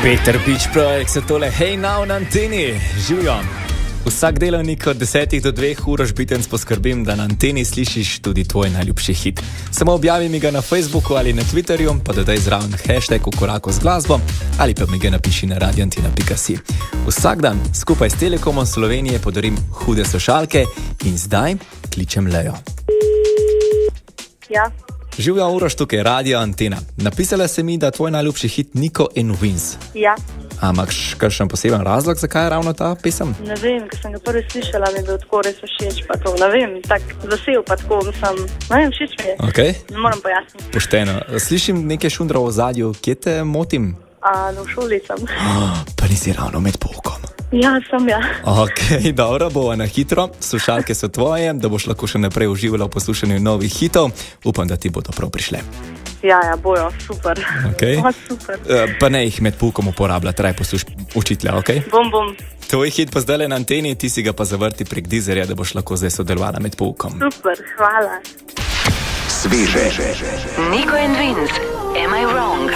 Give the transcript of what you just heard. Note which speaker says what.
Speaker 1: Better Beach Projekt so tole Hey Now na anteni. Živijo. Vsak delovnik od 10 do 2 ur žbitenc poskrbim, da na anteni slišiš tudi tvoj najljubši hit. Samo objavi mi ga na Facebooku ali na Twitterju, pa dodaj zraven hashtag v koraku z glasbo ali pa mi ga napiši na radioantina.si. Vsak dan skupaj s Telekomom Slovenije podarim hude slušalke in zdaj kličem Lejo.
Speaker 2: Ja.
Speaker 1: Živja, Uroš, tukaj Radio Antena. Napisala se mi, da tvoj najljubši hit Nico and Vince.
Speaker 2: Ja.
Speaker 1: A imaš kakšen poseben razlog, zakaj je ravno ta pesem?
Speaker 2: Ne vem, ker sem ga prvi slišala, mi je bil tako res všeč, pa to, ne vem, tako zasel, pa tako, ne vem, všeč mi je.
Speaker 1: Okay.
Speaker 2: Ne moram pojasniti.
Speaker 1: Pošteno. Slišim nekaj šundra v ozadju, kje te motim?
Speaker 2: V šoli sem.
Speaker 1: Pa nisi ravno med poukom.
Speaker 2: Ja, sem ja.
Speaker 1: Ok, dobro, bova na hitro. Slušalke so tvoje, da boš lahko še naprej uživala v poslušanju novih hitov. Upam, da ti bodo prav prišle.
Speaker 2: Ja, bojo, super.
Speaker 1: Okay.
Speaker 2: Super.
Speaker 1: Pa ne jih med poukom uporabljati, raj posluš učitelja, ok?
Speaker 2: Bom.
Speaker 1: Tvoj hit pa zdaj le na anteni, ti si ga pa zavrti prek Deezerja, da boš lahko zdaj sodelovala med poukom.
Speaker 2: Super, hvala.
Speaker 3: Sveže. Nico and Vince, am I wrong?